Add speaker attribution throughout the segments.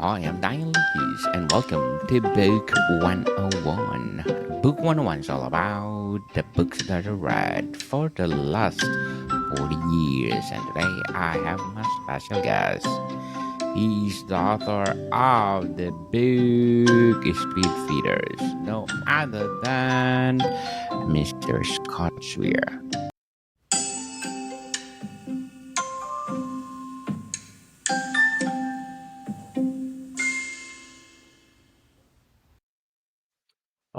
Speaker 1: I am Diane Lucas, and welcome to Book 101. Book 101 is all about the books that I read for the last 40 years, and today I have my special guest. He's the author of the book Speedfitters, no other than Mr. Scott Sweer.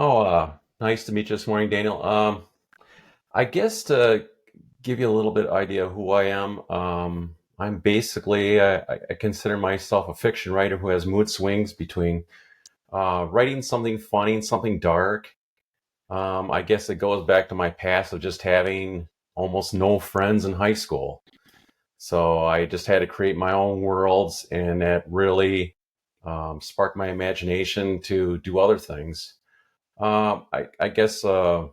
Speaker 2: Oh, nice to meet you this morning, Daniel. I guess to give you a little bit idea of who I am, I'm basically, I consider myself a fiction writer who has mood swings between writing something funny and something dark. I guess it goes back to my past of just having almost no friends in high school. So I just had to create my own worlds, and that really sparked my imagination to do other things. I guess I'm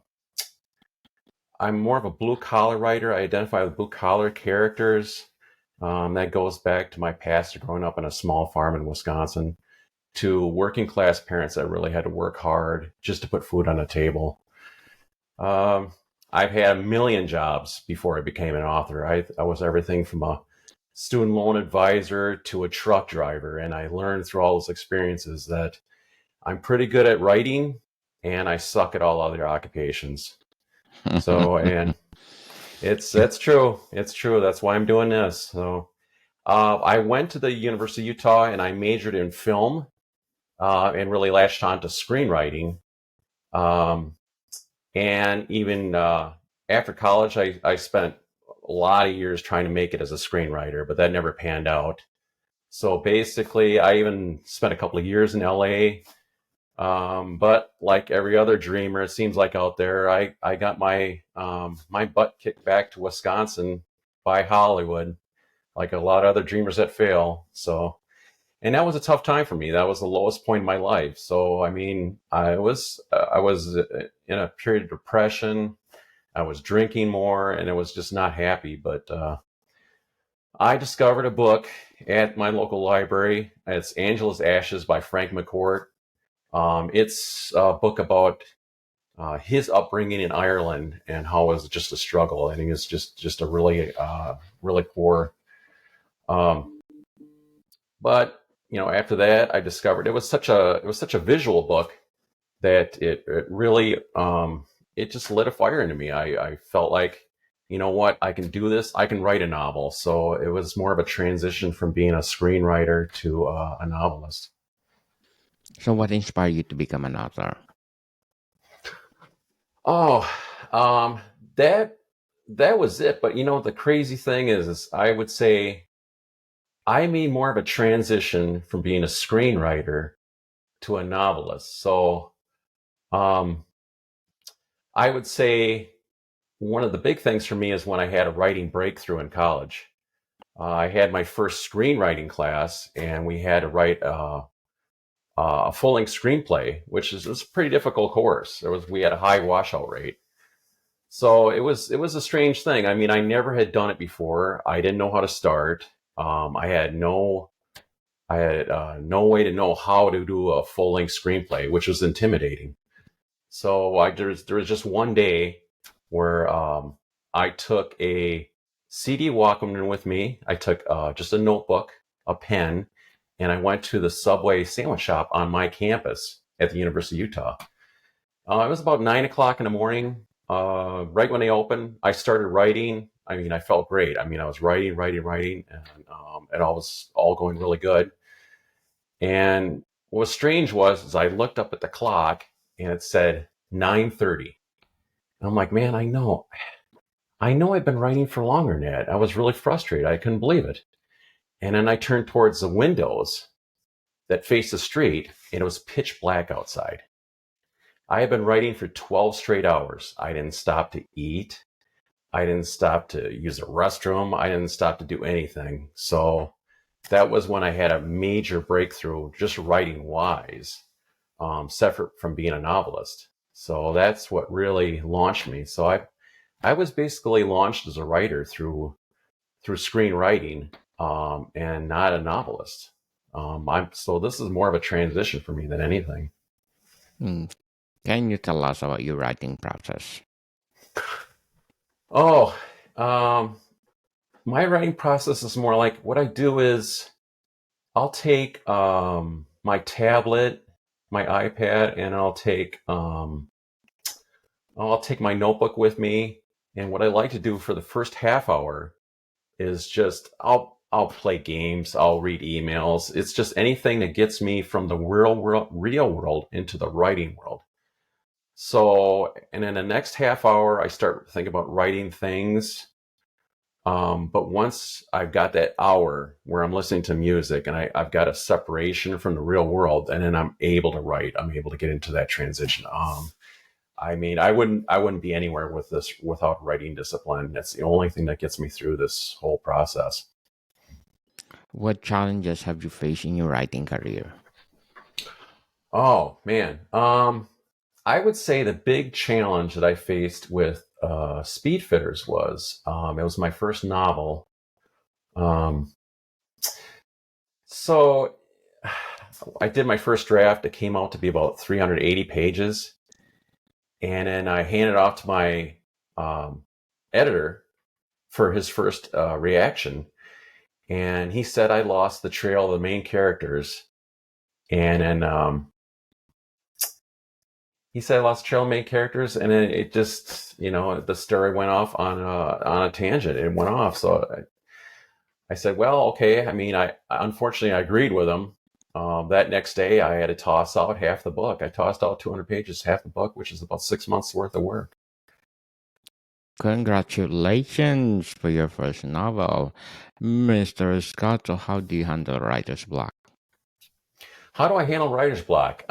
Speaker 2: more of a blue collar writer. I identify with blue collar characters. That goes back to my past of growing up on a small farm in Wisconsin to working class parents that really had to work hard just to put food on the table. Um, I've had a million jobs before I became an author. I was everything from a student loan advisor to a truck driver, and I learned through all those experiences that I'm pretty good at writing and I suck at all other occupations. So, and that's true. It's true. That's why I'm doing this. So, I went to the University of Utah and I majored in film, and really latched on to screenwriting. Um, and even after college, I spent a lot of years trying to make it as a screenwriter, but that never panned out. So basically, I even spent a couple of years in LA. But like every other dreamer, it seems like out there, I got my butt kicked back to Wisconsin by Hollywood, like a lot of other dreamers that fail. So, and that was a tough time for me. That was the lowest point in my life. So, I mean, I was in a period of depression. I was drinking more, and I was just not happy. But I discovered a book at my local library. It's Angela's Ashes by Frank McCourt. It's a book about his upbringing in Ireland and how it was just a struggle. I think it's just a really poor. Um, but after that, I discovered it was such a visual book that it really it just lit a fire into me. I felt like, you know what, I can do this. I can write a novel. So it was more of a transition from being a screenwriter to a novelist.
Speaker 1: So, what inspired you to become an author?
Speaker 2: Oh, um, that that was it. But the crazy thing is I would say I made more of a transition from being a screenwriter to a novelist. So, um, I would say one of the big things for me is when I had a writing breakthrough in college. I had my first screenwriting class, and we had to write a full-length screenplay, which is a pretty difficult course. We had a high washout rate. So it was a strange thing. I mean, I never had done it before. I didn't know how to start. I had no way to know how to do a full length screenplay, which was intimidating. So there was just one day where I took a CD Walkman with me. I took just a notebook, a pen, and I went to the Subway sandwich shop on my campus at the University of Utah. It was about 9 o'clock in the morning. Right when they opened, I started writing. I mean, I felt great. I mean, I was writing, writing, writing, and it all was all going really good. And what was strange was, is I looked up at the clock and it said 9:30. And I'm like, man, I know I've been writing for longer than that. I was really frustrated. I couldn't believe it. And then I turned towards the windows that face the street, and it was pitch black outside. I had been writing for 12 straight hours. I didn't stop to eat. I didn't stop to use a restroom. I didn't stop to do anything. So that was when I had a major breakthrough just writing wise, separate from being a novelist. So that's what really launched me. So I was basically launched as a writer through screenwriting, and not a novelist. So this is more of a transition for me than anything.
Speaker 1: Mm. Can you tell us about your writing process?
Speaker 2: Oh, um, my writing process is more like what I do is I'll take my tablet, my iPad, and I'll take my notebook with me. And what I like to do for the first half hour is just I'll play games, I'll read emails. It's just anything that gets me from the real world into the writing world. So, and in the next half hour, I start thinking about writing things. But once I've got that hour where I'm listening to music and I've got a separation from the real world, and then I'm able to write, I'm able to get into that transition. I mean, I wouldn't be anywhere with this without writing discipline. That's the only thing that gets me through this whole process.
Speaker 1: What challenges have you faced in your writing career?
Speaker 2: Oh man, I would say the big challenge that I faced with Speedfitters was it was my first novel. Um, so I did my first draft. It came out to be about 380 pages, and then I handed it off to my um, editor for his first reaction, and he said I lost the trail of the main characters, and then he said I lost the trail of main characters, and then it just the story went off on a tangent. It went off, so I said, well, okay. I mean, I unfortunately I agreed with him. That next day, I had to toss out half the book. I tossed out 200 pages, half the book, which is about 6 months worth of work.
Speaker 1: Congratulations for your first novel, Mr. Scott. So, how do you handle writer's block?
Speaker 2: How do I handle writer's block?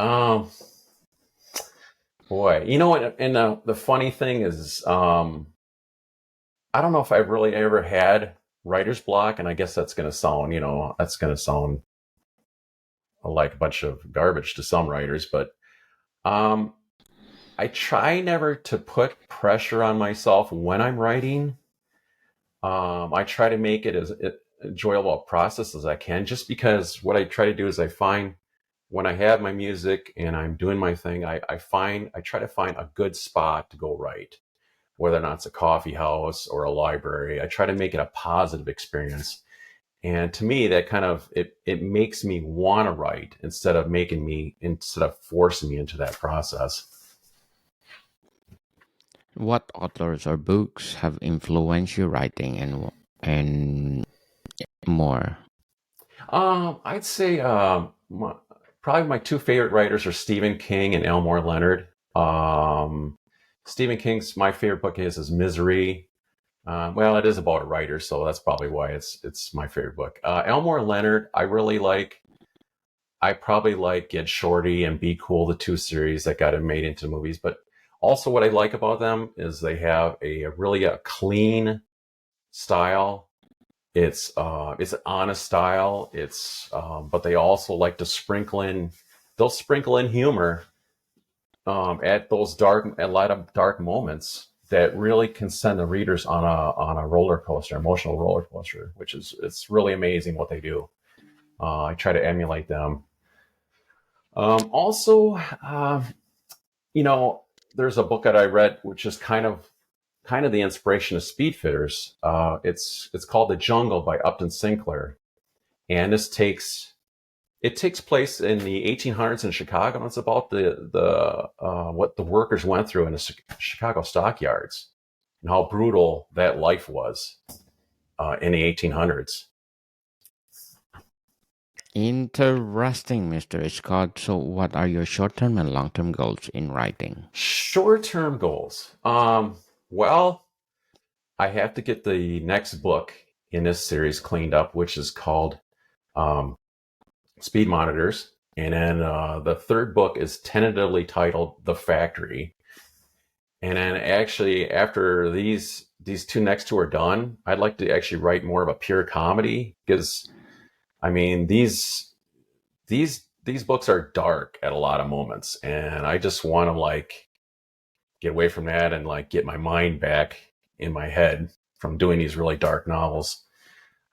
Speaker 2: Boy, you know what? And the funny thing is, I don't know if I've really ever had writer's block, and I guess that's going to sound like a bunch of garbage to some writers, but um, I try never to put pressure on myself when I'm writing. I try to make it as enjoyable a process as I can, just because what I try to do is I find when I have my music and I'm doing my thing, I try to find a good spot to go write, whether or not it's a coffee house or a library. I try to make it a positive experience. And to me, that kind of it makes me want to write instead of forcing me into that process.
Speaker 1: What authors or books have influenced your writing and more?
Speaker 2: I'd say probably my two favorite writers are Stephen King and Elmore Leonard. Um, Stephen King's my favorite book is Misery. Well, it is about a writer, so that's probably why it's my favorite book. Elmore Leonard, I really like. I probably like Get Shorty and Be Cool, the two series that got made into movies. But also, what I like about them is they have a really a clean style. It's an honest style. But they also like to sprinkle in. They'll sprinkle in humor at a lot of dark moments that really can send the readers on a roller coaster, emotional roller coaster, which is it's really amazing what they do. I try to emulate them. Also, you know, there's a book that I read which is kind of the inspiration of Speedfitters. It's called The Jungle by Upton Sinclair, and it takes place in the 1800s in Chicago, and it's about the what the workers went through in the Chicago stockyards and how brutal that life was in the 1800s.
Speaker 1: Interesting, Mr. Scott. So, what are your short term and long term goals in writing?
Speaker 2: Short term goals. Well, I have to get the next book in this series cleaned up, which is called um, Speed Monitors. And then the third book is tentatively titled The Factory. And then actually, after these two next two are done, I'd like to actually write more of a pure comedy because I mean these books are dark at a lot of moments, and I just want to like get away from that and like get my mind back in my head from doing these really dark novels.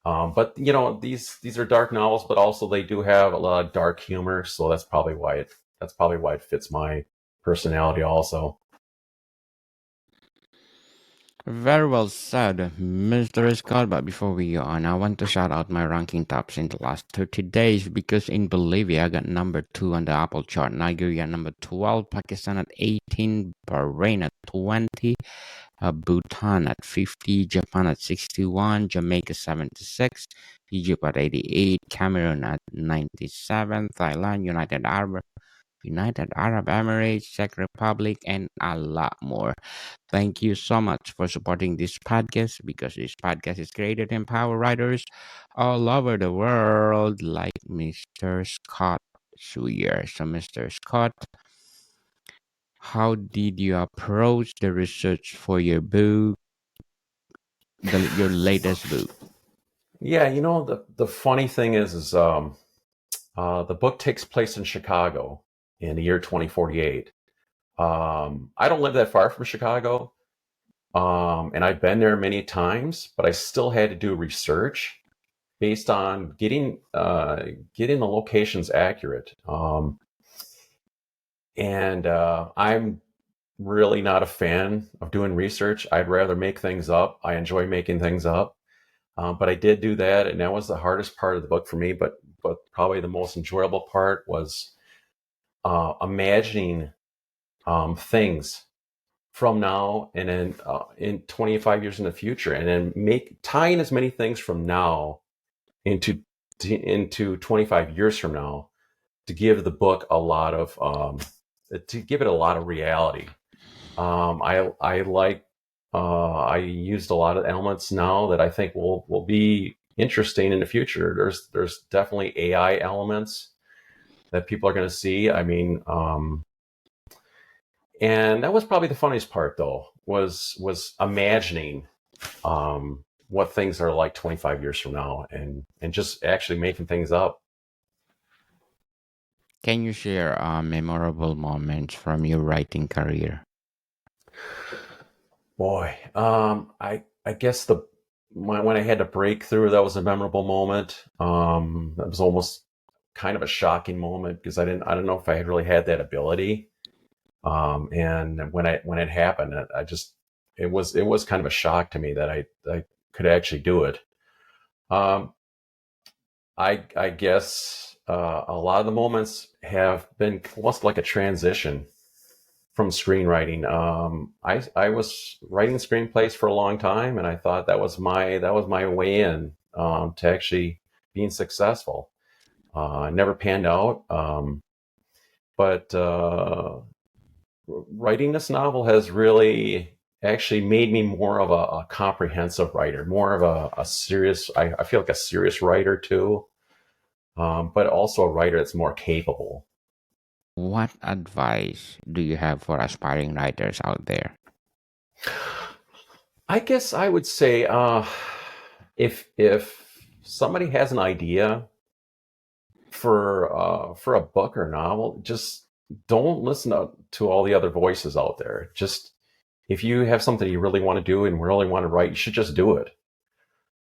Speaker 2: But these are dark novels, but also they do have a lot of dark humor, so that's probably why it fits my personality also.
Speaker 1: Very well said, Mr. Scott. But before we go on, I want to shout out my ranking tops in the last 30 days because in Bolivia, I got number 2 on the Apple chart, Nigeria number 12, Pakistan at 18, Bahrain at 20, Bhutan at 50, Japan at 61, Jamaica 76, Egypt at 88, Cameroon at 97, Thailand, United Arab Emirates, Czech Republic, and a lot more. Thank you so much for supporting this podcast because this podcast is created to empower writers all over the world, like Mr. Scott Sweer. So, Mr. Scott, how did you approach the research for your book, your latest book?
Speaker 2: Yeah, the funny thing is the book takes place in Chicago in the year 2048. I don't live that far from Chicago, and I've been there many times, but I still had to do research based on getting the locations accurate. And I'm really not a fan of doing research. I'd rather make things up. I enjoy making things up. But I did do that, and that was the hardest part of the book for me. But probably the most enjoyable part was imagining things from now and then in 25 years in the future, and then tying as many things from now into 25 years from now to give the book a lot of to give it a lot of reality. I used a lot of elements now that I think will be interesting in the future. There's definitely AI elements that people are going to see. I mean, and that was probably the funniest part, though, was imagining what things are like 25 years from now, and just actually making things up.
Speaker 1: Can you share memorable moments from your writing career?
Speaker 2: Boy, I guess when I had to break through, that was a memorable moment. That was almost kind of a shocking moment because I don't know if I had really had that ability. And when it happened, I just it was kind of a shock to me that I could actually do it. Um, I guess a lot of the moments have been almost like a transition from screenwriting. I was writing screenplays for a long time, and I thought that was my way in to actually being successful. Never panned out, but writing this novel has really actually made me more of a comprehensive writer, more of a serious. I feel like a serious writer too, but also a writer that's more capable.
Speaker 1: What advice do you have for aspiring writers out there?
Speaker 2: I guess I would say if somebody has an idea for a book or novel, just don't listen to all the other voices out there. Just if you have something you really want to do and really want to write, you should just do it.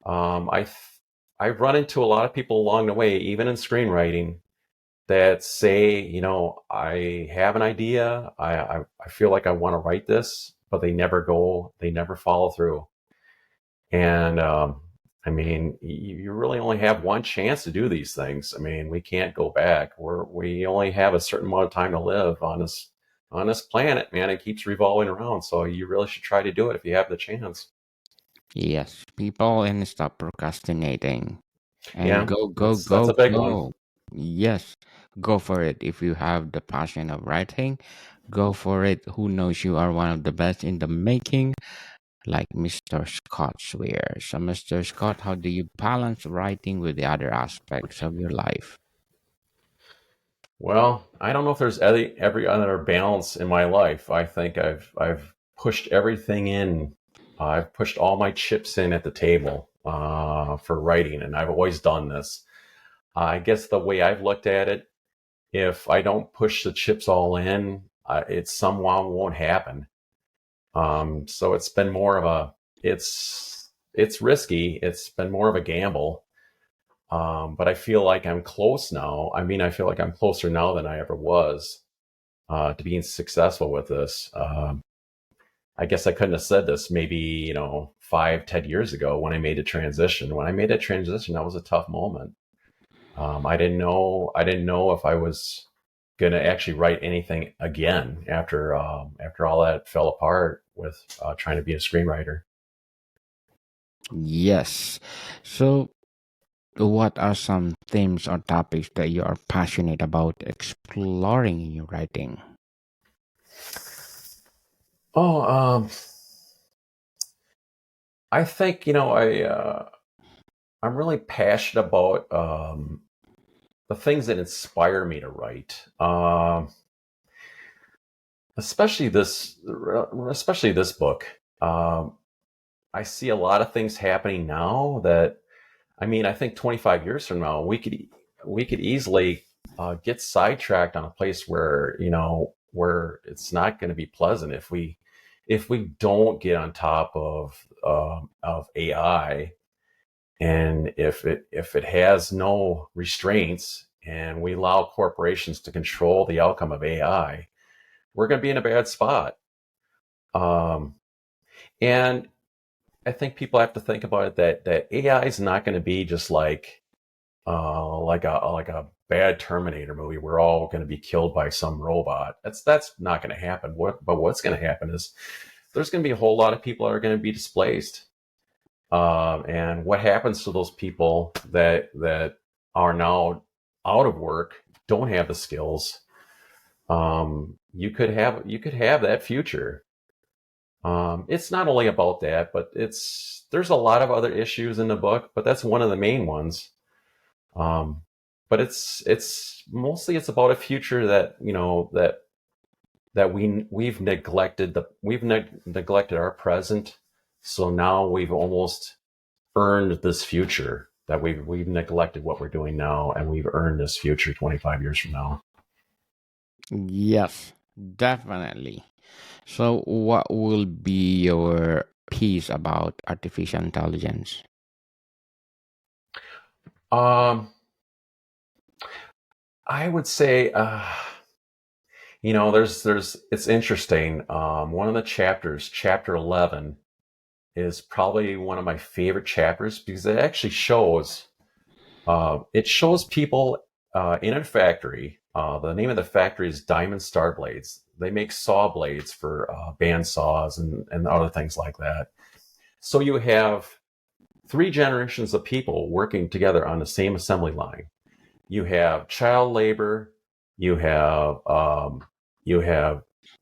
Speaker 2: I've run into a lot of people along the way, even in screenwriting, that say, I have an idea, I feel like I want to write this, but they never follow through. And I mean, you really only have one chance to do these things. I mean, we can't go back. We only have a certain amount of time to live on this planet, man. It keeps revolving around, so you really should try to do it if you have the chance.
Speaker 1: Yes, people and stop procrastinating and
Speaker 2: Yeah,
Speaker 1: go, go,
Speaker 2: that's a
Speaker 1: go,
Speaker 2: big one.
Speaker 1: go. Yes, go for it. If you have the passion of writing, go for it. Who knows you are one of the best in the making, like Mr. Scott Swear. So, Mr. Scott, how do you balance writing with the other aspects of your life?
Speaker 2: Well, I don't know if there's every other balance in my life. I think I've pushed everything in. I've pushed all my chips in at the table for writing, and I've always done this. I guess the way I've looked at it, if I don't push the chips all in, it somehow won't happen. So it's been more of a it's it's risky. It's been more of a gamble. But I feel like I'm close now. I mean, I feel like I'm closer now than I ever was to being successful with this. I guess I couldn't have said this maybe, 5, 10 years ago when I made a transition. When I made that transition, that was a tough moment. I didn't know if I was gonna actually write anything again after all that fell apart with trying to be a screenwriter.
Speaker 1: Yes. So, what are some themes or topics that you are passionate about exploring in your writing?
Speaker 2: Oh, I think I'm really passionate about the things that inspire me to write. Especially this book. I see a lot of things happening now that I mean, I think 25 years from now, we could easily get sidetracked on a place where where it's not going to be pleasant if we don't get on top of AI, and if it has no restraints and we allow corporations to control the outcome of AI, we're going to be in a bad spot. Um, and I think people have to think about it that AI is not going to be just like a bad Terminator movie. We're all going to be killed by some robot. That's not going to happen. But what's going to happen is there's going to be a whole lot of people that are going to be displaced. And what happens to those people that are now out of work, don't have the skills? You could have that future. It's not only about that, but there's a lot of other issues in the book, but that's one of the main ones. Um, but it's mostly it's about a future that we've neglected our present, so now we've almost earned this future that we've neglected what we're doing now, and we've earned this future 25 years from now.
Speaker 1: Yes, definitely. So, what will be your piece about artificial intelligence?
Speaker 2: Um, I would say, there's it's interesting. One of the chapters, chapter 11, is probably one of my favorite chapters because it shows people in a factory. The name of the factory is Diamond Star Blades. They make saw blades for band saws and other things like that. So you have three generations of people working together on the same assembly line. You have child labor. You have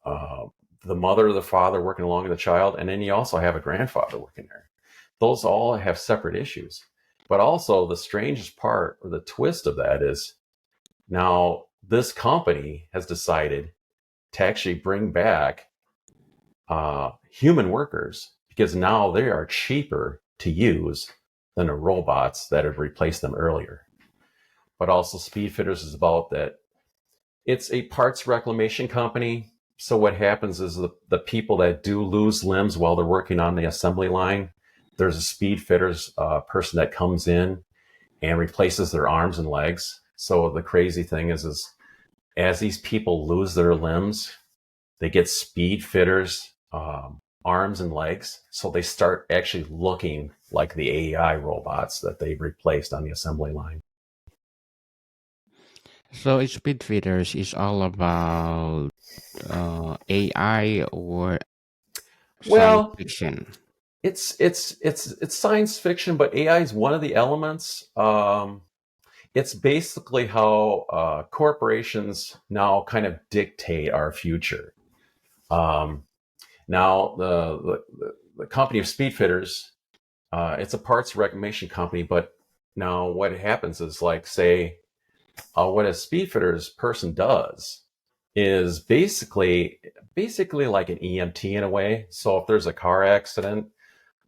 Speaker 2: uh, the mother or the father working along with the child, and then you also have a grandfather working there. Those all have separate issues. But also, the strangest part or the twist of that is now this company has decided to actually bring back human workers because now they are cheaper to use than the robots that have replaced them earlier. But also, Speedfitters is about that. It's a parts reclamation company. So what happens is the people that do lose limbs while they're working on the assembly line, there's a Speedfitters person that comes in and replaces their arms and legs. So the crazy thing is as these people lose their limbs, they get Speedfitters arms and legs. So they start actually looking like the AI robots that they've replaced on the assembly line.
Speaker 1: So, Speedfitters is all about AI or science
Speaker 2: Well,
Speaker 1: fiction.
Speaker 2: it's science fiction, but AI is one of the elements. It's basically how corporations now kind of dictate our future. Um, Now the company of Speedfitters, it's a parts reclamation company, but now what happens is like say what a Speedfitters person does is basically like an EMT in a way. So if there's a car accident,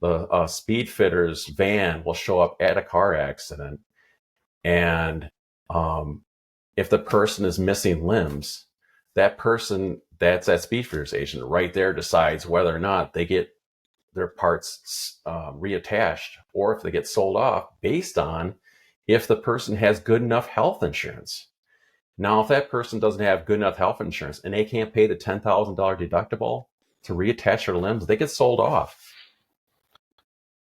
Speaker 2: the Speedfitters van will show up at a car accident, and um, if the person is missing limbs, that's that Speedfitters agent right there decides whether or not they get their parts reattached, or if they get sold off based on if the person has good enough health insurance. Now, if that person doesn't have good enough health insurance and they can't pay the $10,000 deductible to reattach their limbs, they get sold off.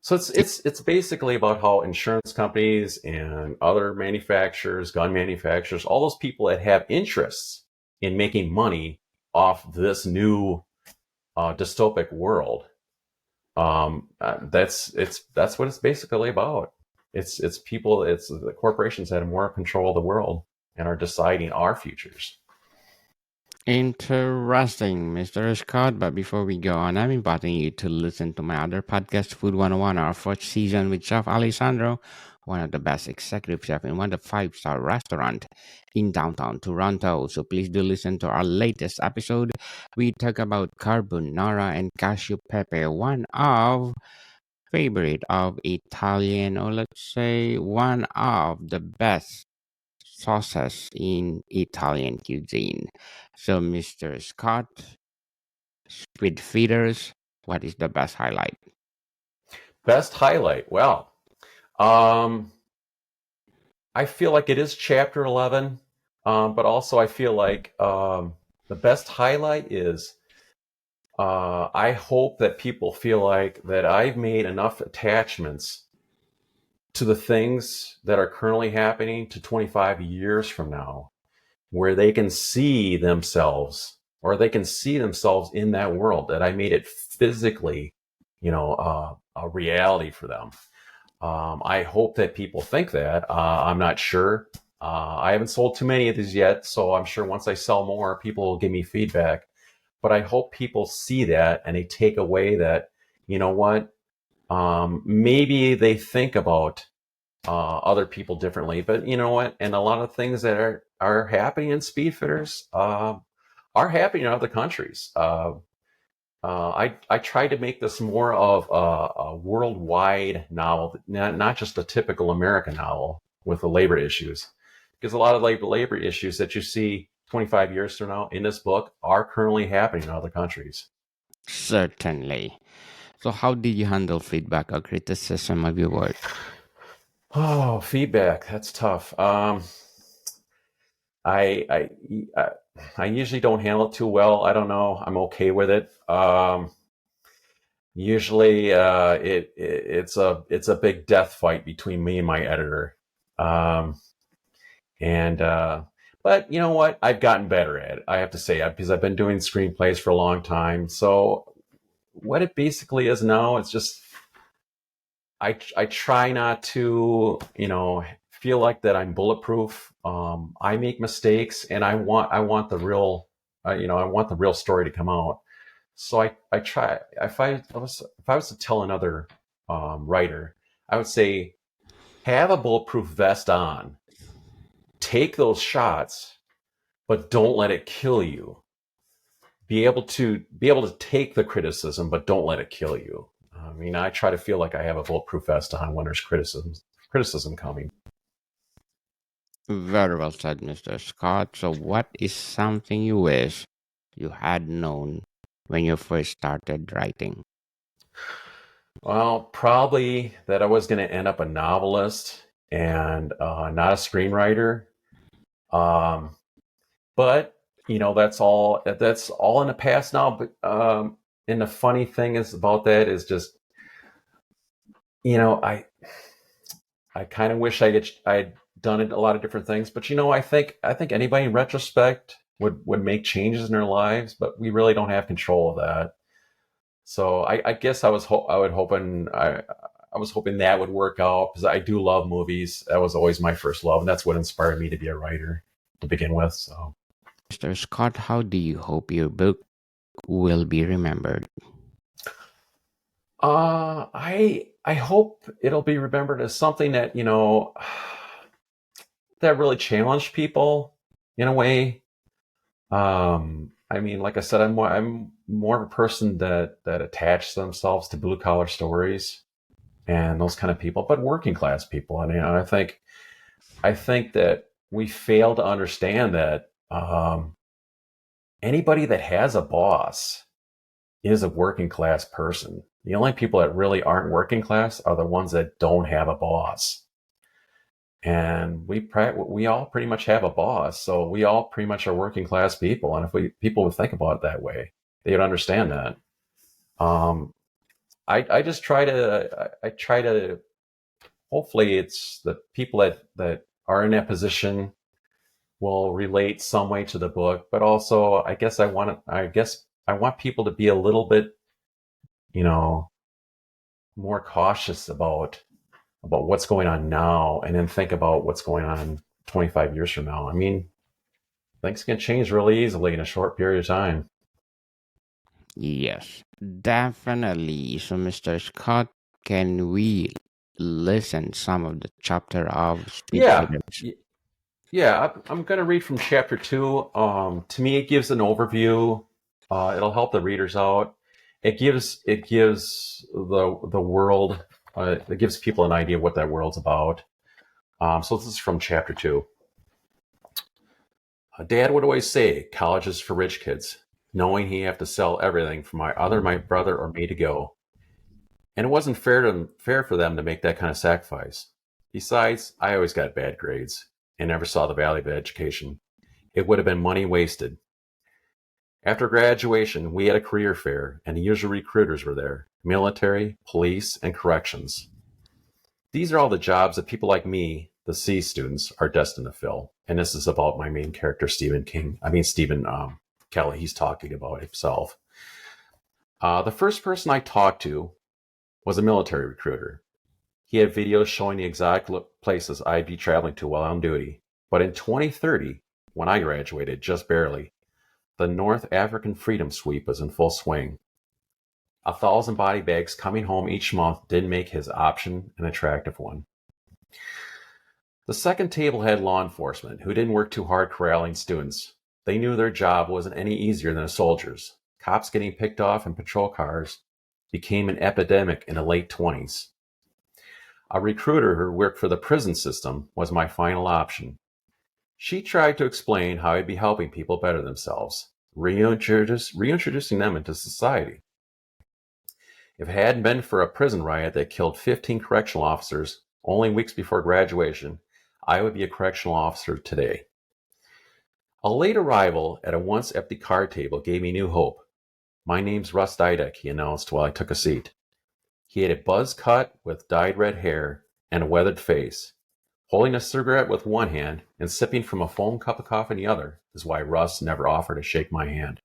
Speaker 2: So it's basically about how insurance companies and other manufacturers, gun manufacturers, all those people that have interests in making money off this new dystopic world. That's what it's basically about. It's people. It's the corporations that have more control of the world and are deciding our futures.
Speaker 1: Interesting, Mr. Scott. But before we go on, I'm inviting you to listen to my other podcast, Food 101, our fourth season with Chef Alessandro, one of the best executive chefs in one of the five-star restaurant in downtown Toronto. So please do listen to our latest episode. We talk about carbonara and cashew pepe, one of favorite of Italian, or let's say one of the best sauces in Italian cuisine. So, Mr. Scott, Speedfitters, what is the best highlight?
Speaker 2: Best highlight. Well, um, I feel like it is chapter 11, but also I feel like the best highlight is I hope that people feel like that I've made enough attachments to the things that are currently happening to 25 years from now, where they can see themselves or they can see themselves in that world, that I made it physically, a reality for them. I hope that people think that. I'm not sure. I haven't sold too many of these yet, so I'm sure once I sell more, people will give me feedback. But I hope people see that and they take away that, you know what, maybe they think about other people differently. But you know what, and a lot of things that are happening in Speedfitters are happening in other countries. I tried to make this more of a worldwide novel, not just a typical American novel with the labor issues, because a lot of labor issues that you see 25 years from now in this book are currently happening in other countries.
Speaker 1: Certainly. So, how did you handle feedback or criticism of your work?
Speaker 2: Oh, feedback. That's tough. I, I, I I usually don't handle it too well. I don't know. I'm okay with it. Usually, it's a big death fight between me and my editor. Um, and but you know what? I've gotten better at it. I have to say, because I've been doing screenplays for a long time. So what it basically is now, it's just I try not to, feel like that I'm bulletproof. I make mistakes, and I want the real, I want the real story to come out. So I try. If I was to tell another writer, I would say have a bulletproof vest on, take those shots, but don't let it kill you. Be able to take the criticism, but don't let it kill you. I mean, I try to feel like I have a bulletproof vest on when there's criticism coming.
Speaker 1: Very well said, Mr. Scott. So, what is something you wish you had known when you first started writing?
Speaker 2: Well, probably that I was going to end up a novelist and not a screenwriter. Um, but that's all in the past now. But and the funny thing is about that is just you know I kind of wish I'd done a lot of different things. But I think anybody in retrospect would make changes in their lives, but we really don't have control of that. So I guess I was hoping that would work out because I do love movies. That was always my first love, and that's what inspired me to be a writer to begin with. So
Speaker 1: Mr. Scott, how do you hope your book will be remembered?
Speaker 2: I hope it'll be remembered as something that that really challenged people in a way. I mean, like I said, I'm more of a person that attached themselves to blue collar stories and those kind of people, but working class people. And I think that we fail to understand that anybody that has a boss is a working class person. The only people that really aren't working class are the ones that don't have a boss. And we all pretty much have a boss, so we all pretty much are working class people. And if people would think about it that way, they would understand that. Um, I just try to hopefully it's the people that are in that position will relate some way to the book, but also I guess I want people to be a little bit, you know, more cautious about what's going on now and then think about what's going on 25 years from now. I mean, things can change really easily in a short period of time.
Speaker 1: Yes, definitely. So, Mr. Scott, can we listen some of the chapter of
Speaker 2: Yeah.
Speaker 1: Speedfitters?
Speaker 2: Yeah, I'm going to read from chapter 2. To me, it gives an overview. It'll help the readers out. It gives the world. It gives people an idea of what that world's about. So this is from chapter 2. Dad would always say, "College is for rich kids," knowing he have to sell everything for my brother, or me to go, and it wasn't fair for them to make that kind of sacrifice. Besides, I always got bad grades and never saw the value of education. It would have been money wasted. After graduation, we had a career fair, and the usual recruiters were there: military, police, and corrections. These are all the jobs that people like me, the C students, are destined to fill. And this is about my main character, Stephen Kelly. He's talking about himself. The first person I talked to was a military recruiter. He had videos showing the exact places I'd be traveling to while on duty. But in 2030, when I graduated, just barely, the North African Freedom Sweep was in full swing. 1,000 body bags coming home each month didn't make his option an attractive one. The second table had law enforcement, who didn't work too hard corralling students. They knew their job wasn't any easier than a soldier's. Cops getting picked off in patrol cars became an epidemic in the late 20s. A recruiter who worked for the prison system was my final option. She tried to explain how I'd be helping people better themselves, reintroducing them into society. If it hadn't been for a prison riot that killed 15 correctional officers only weeks before graduation, I would be a correctional officer today. A late arrival at a once empty card table gave me new hope. "My name's Russ Dydek," he announced while I took a seat. He had a buzz cut with dyed red hair and a weathered face. Holding a cigarette with one hand and sipping from a foam cup of coffee in the other is why Russ never offered to shake my hand.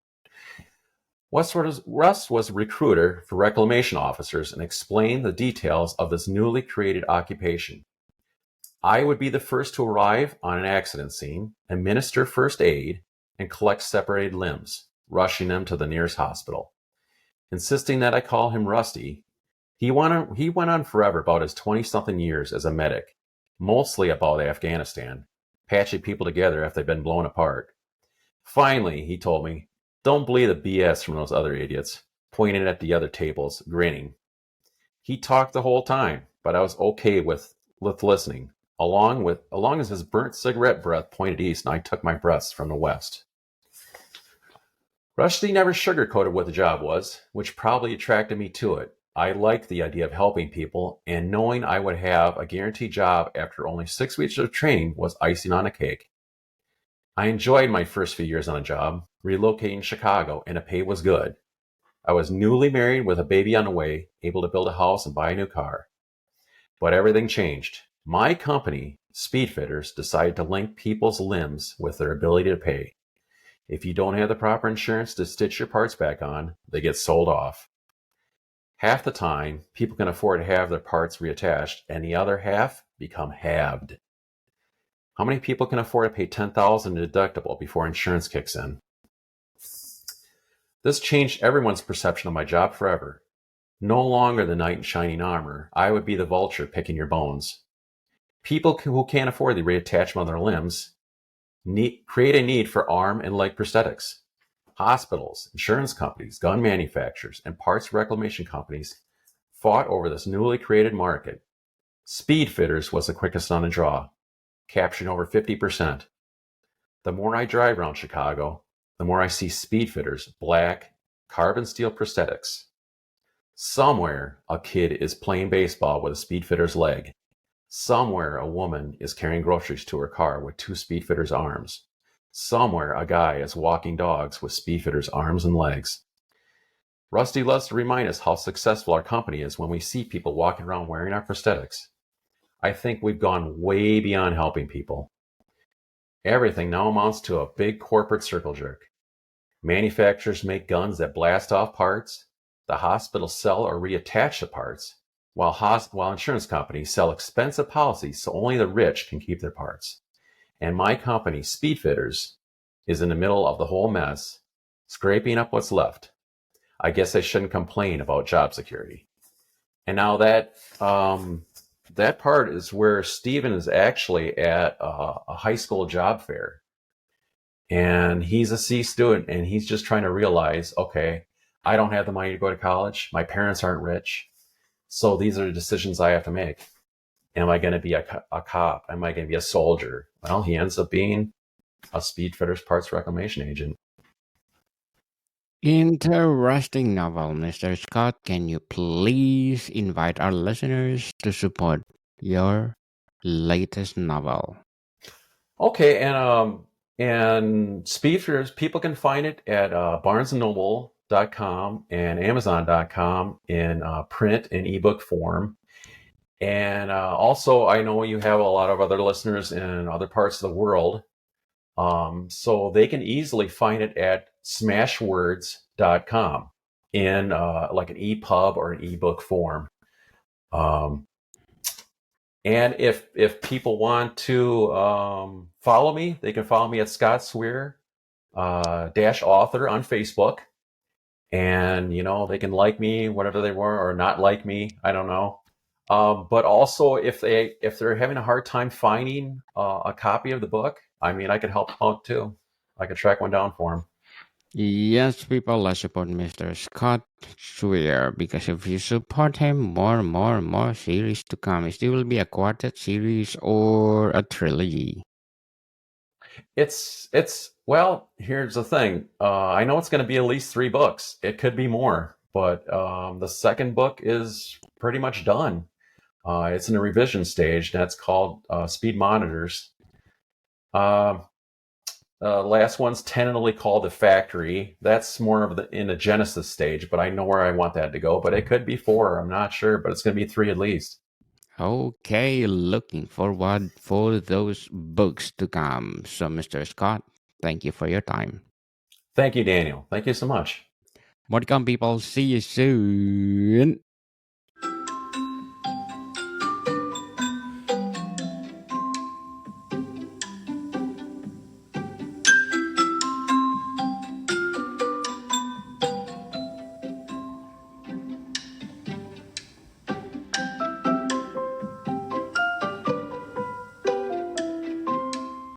Speaker 2: Russ was a recruiter for reclamation officers and explained the details of this newly created occupation. I would be the first to arrive on an accident scene, administer first aid, and collect separated limbs, rushing them to the nearest hospital. Insisting that I call him Rusty, he went on forever about his 20-something years as a medic, mostly about Afghanistan, patching people together after they've been blown apart. Finally, he told me, "Don't believe the BS from those other idiots," pointing at the other tables, grinning. He talked the whole time, but I was okay with listening, along as his burnt cigarette breath pointed east and I took my breaths from the west. Rushdie never sugarcoated what the job was, which probably attracted me to it. I liked the idea of helping people, and knowing I would have a guaranteed job after only 6 weeks of training was icing on a cake. I enjoyed my first few years on the job, relocating to Chicago, and the pay was good. I was newly married with a baby on the way, able to build a house and buy a new car. But everything changed. My company, Speedfitters, decided to link people's limbs with their ability to pay. If you don't have the proper insurance to stitch your parts back on, they get sold off. Half the time, people can afford to have their parts reattached, and the other half become halved. How many people can afford to pay $10,000 deductible before insurance kicks in? This changed everyone's perception of my job forever. No longer the knight in shining armor, I would be the vulture picking your bones. People who can't afford the reattachment of their limbs create a need for arm and leg prosthetics. Hospitals, insurance companies, gun manufacturers, and parts reclamation companies fought over this newly created market. Speedfitters was the quickest on the draw, capturing over 50%. The more I drive around Chicago, the more I see Speedfitters, black, carbon steel prosthetics. Somewhere a kid is playing baseball with a Speedfitter's leg. Somewhere a woman is carrying groceries to her car with two Speedfitter's arms. Somewhere a guy is walking dogs with Speedfitter's arms and legs. Rusty loves to remind us how successful our company is when we see people walking around wearing our prosthetics. I think we've gone way beyond helping people. Everything now amounts to a big corporate circle jerk. Manufacturers make guns that blast off parts. The hospitals sell or reattach the parts, while insurance companies sell expensive policies so only the rich can keep their parts. And my company, Speedfitters, is in the middle of the whole mess, scraping up what's left. I guess I shouldn't complain about job security. And now that part is where Steven is actually at a high school job fair. And he's a C student and he's just trying to realize, okay, I don't have the money to go to college. My parents aren't rich. So these are the decisions I have to make. Am I going to be a cop? Am I going to be a soldier? Well, he ends up being a Speedfitters parts reclamation agent.
Speaker 1: Interesting novel, Mr. Scott. Can you please invite our listeners to support your latest novel?
Speaker 2: Okay, and Speedfitters, people can find it at barnesandnoble.com and amazon.com in print and ebook form. And also, I know you have a lot of other listeners in other parts of the world. So they can easily find it at smashwords.com in like an EPUB or an ebook form. Um, and if people want to follow me, they can follow me at Scott Sweer dash author on Facebook. And, they can like me, whatever they were, or not like me. I don't know. But also, if they're having a hard time finding a copy of the book, I mean, I could help them out too. I could track one down for them.
Speaker 1: Yes, people, let's support Mr. Scott Sweer because if you support him, more series to come. It will be a quartet series or a trilogy.
Speaker 2: It's well. Here's the thing. I know it's going to be at least 3 books. It could be more, but the second book is pretty much done. It's in the revision stage. That's called Speed Monitors. Uh, last one's tentatively called The Factory. That's more of in the Genesis stage, but I know where I want that to go. But it could be 4. I'm not sure, but it's going to be 3 at least.
Speaker 1: Okay, looking forward for those books to come. So, Mr. Scott, thank you for your time.
Speaker 2: Thank you, Daniel. Thank you so much.
Speaker 1: More to come, people. See you soon.